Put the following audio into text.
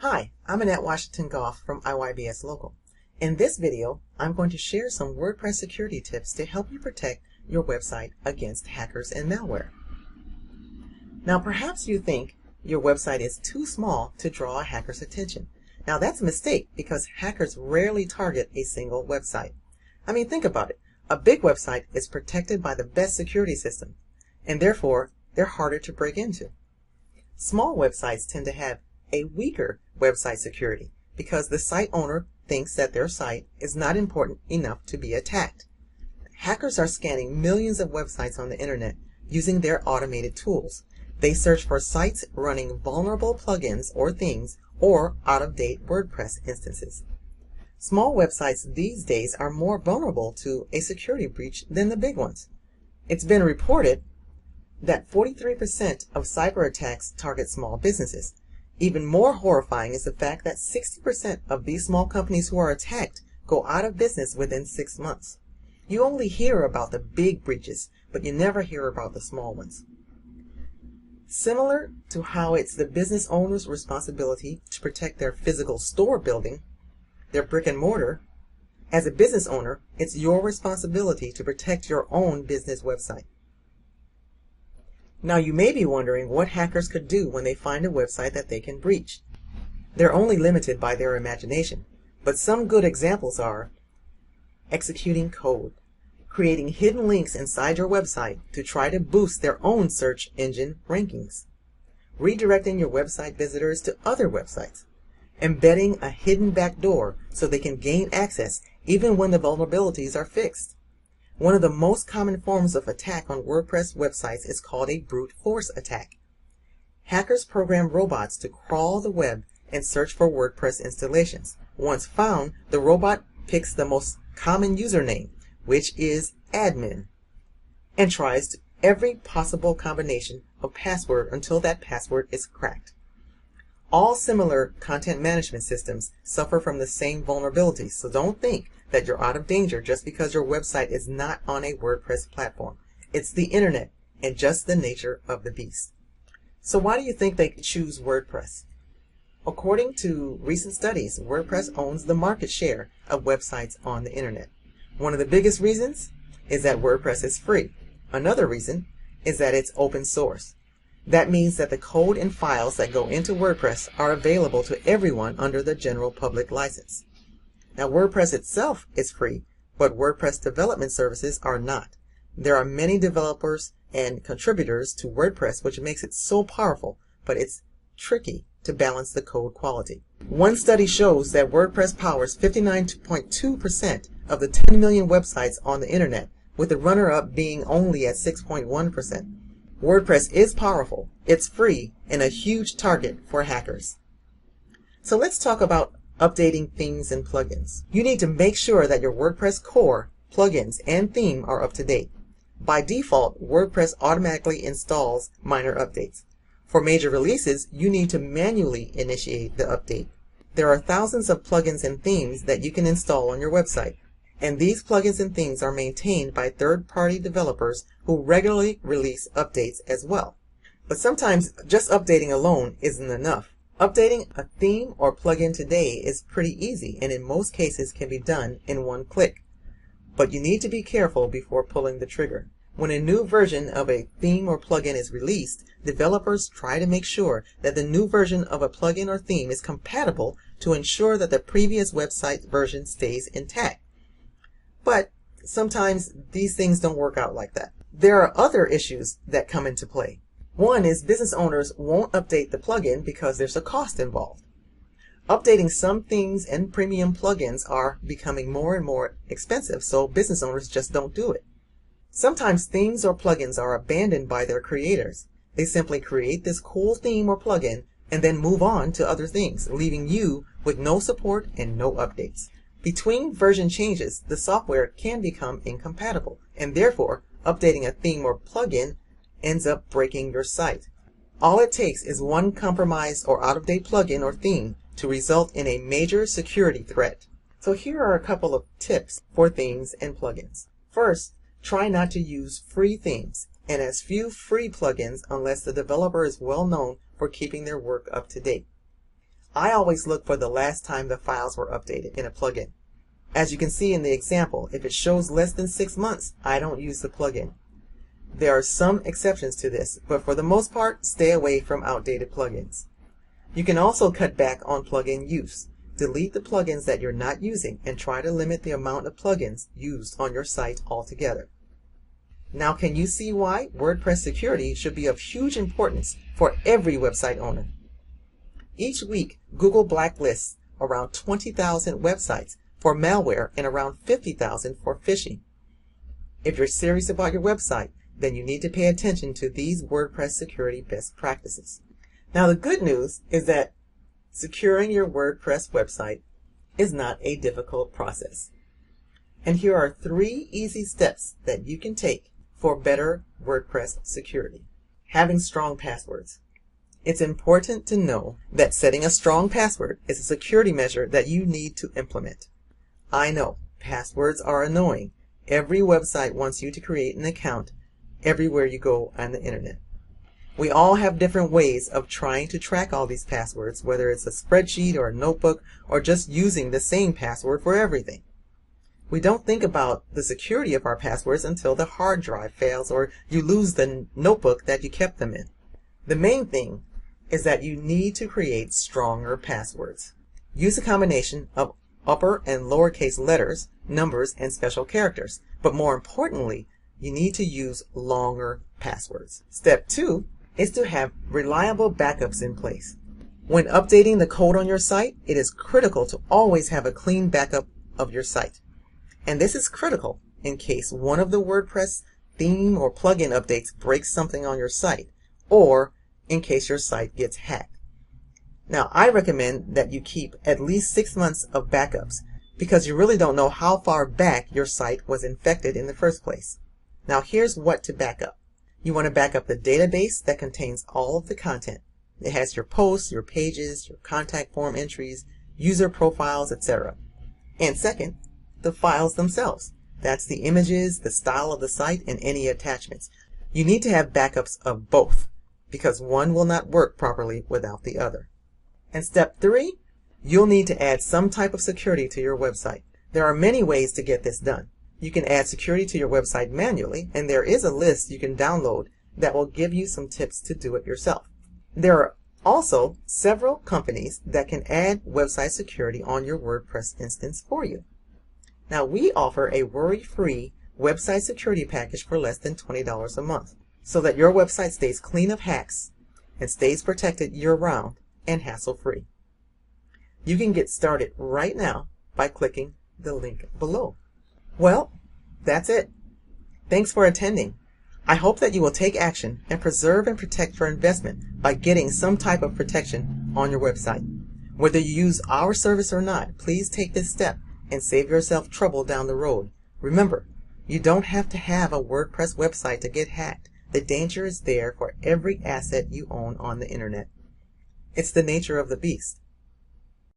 Hi, I'm Annette Washington Goff from IYBS Local. In this video, I'm going to share some WordPress security tips to help you protect your website against hackers and malware. Now, perhaps you think your website is too small to draw a hacker's attention. Now, that's a mistake because hackers rarely target a single website. I mean, think about it. A big website is protected by the best security system, and therefore, they're harder to break into. Small websites tend to have a weaker website security because the site owner thinks that their site is not important enough to be attacked. Hackers are scanning millions of websites on the internet using their automated tools. They search for sites running vulnerable plugins or themes or out-of-date WordPress instances. Small websites these days are more vulnerable to a security breach than the big ones. It's been reported that 43% of cyber attacks target small businesses. Even more horrifying is the fact that 60% of these small companies who are attacked go out of business within 6 months. You only hear about the big breaches, but you never hear about the small ones. Similar to how it's the business owner's responsibility to protect their physical store building, their brick and mortar, as a business owner, it's your responsibility to protect your own business website. Now, you may be wondering what hackers could do when they find a website that they can breach. They're only limited by their imagination, but some good examples are executing code, creating hidden links inside your website to try to boost their own search engine rankings, redirecting your website visitors to other websites, embedding a hidden backdoor so they can gain access even when the vulnerabilities are fixed. One of the most common forms of attack on WordPress websites is called a brute force attack. Hackers program robots to crawl the web and search for WordPress installations. Once found, the robot picks the most common username, which is admin, and tries every possible combination of password until that password is cracked. All similar content management systems suffer from the same vulnerabilities, so don't think that you're out of danger just because your website is not on a WordPress platform. It's the internet and just the nature of the beast. So why do you think they choose WordPress? According to recent studies, WordPress owns the market share of websites on the internet. One of the biggest reasons is that WordPress is free. Another reason is that it's open source. That means that the code and files that go into WordPress are available to everyone under the general public license. Now, WordPress itself is free, but WordPress development services are not. There are many developers and contributors to WordPress, which makes it so powerful, but it's tricky to balance the code quality. One study shows that WordPress powers 59.2% of the 10 million websites on the internet, with the runner-up being only at 6.1%. WordPress is powerful, it's free, and a huge target for hackers. So let's talk about updating themes and plugins. You need to make sure that your WordPress core, plugins, and theme are up to date. By default, WordPress automatically installs minor updates. For major releases, you need to manually initiate the update. There are thousands of plugins and themes that you can install on your website, and these plugins and themes are maintained by third-party developers who regularly release updates as well. But sometimes just updating alone isn't enough. Updating a theme or plugin today is pretty easy and in most cases can be done in one click. But you need to be careful before pulling the trigger. When a new version of a theme or plugin is released, developers try to make sure that the new version of a plugin or theme is compatible to ensure that the previous website version stays intact. But sometimes these things don't work out like that. There are other issues that come into play. One is business owners won't update the plugin because there's a cost involved. Updating some themes and premium plugins are becoming more and more expensive, so business owners just don't do it. Sometimes themes or plugins are abandoned by their creators. They simply create this cool theme or plugin and then move on to other things, leaving you with no support and no updates. Between version changes, the software can become incompatible, and therefore, updating a theme or plugin ends up breaking your site. All it takes is one compromised or out-of-date plugin or theme to result in a major security threat. So here are a couple of tips for themes and plugins. First, try not to use free themes and as few free plugins unless the developer is well known for keeping their work up to date. I always look for the last time the files were updated in a plugin. As you can see in the example, if it shows less than 6 months, I don't use the plugin. There are some exceptions to this, but for the most part, stay away from outdated plugins. You can also cut back on plugin use. Delete the plugins that you're not using and try to limit the amount of plugins used on your site altogether. Now, can you see why WordPress security should be of huge importance for every website owner? Each week, Google blacklists around 20,000 websites for malware and around 50,000 for phishing. If you're serious about your website, then you need to pay attention to these WordPress security best practices. Now, the good news is that securing your WordPress website is not a difficult process. And here are 3 easy steps that you can take for better WordPress security. Having strong passwords. It's important to know that setting a strong password is a security measure that you need to implement. I know, passwords are annoying. Every website wants you to create an account everywhere you go on the internet. We all have different ways of trying to track all these passwords, whether it's a spreadsheet or a notebook or just using the same password for everything. We don't think about the security of our passwords until the hard drive fails or you lose the notebook that you kept them in. The main thing is that you need to create stronger passwords. Use a combination of upper and lowercase letters, numbers, and special characters. But more importantly, you need to use longer passwords. Step 2 is to have reliable backups in place. When updating the code on your site, it is critical to always have a clean backup of your site. And this is critical in case one of the WordPress theme or plugin updates breaks something on your site, or in case your site gets hacked. Now, I recommend that you keep at least 6 months of backups because you really don't know how far back your site was infected in the first place. Now, here's what to back up. You want to back up the database that contains all of the content. It has your posts, your pages, your contact form entries, user profiles, etc. And second, the files themselves. That's the images, the style of the site, and any attachments. You need to have backups of both because one will not work properly without the other. And step 3, you'll need to add some type of security to your website. There are many ways to get this done. You can add security to your website manually, and there is a list you can download that will give you some tips to do it yourself. There are also several companies that can add website security on your WordPress instance for you. Now, we offer a worry-free website security package for less than $20 a month so that your website stays clean of hacks and stays protected year-round and hassle-free. You can get started right now by clicking the link below. Well, that's it. Thanks for attending. I hope that you will take action and preserve and protect your investment by getting some type of protection on your website. Whether you use our service or not, please take this step and save yourself trouble down the road. Remember, you don't have to have a WordPress website to get hacked. The danger is there for every asset you own on the internet. It's the nature of the beast.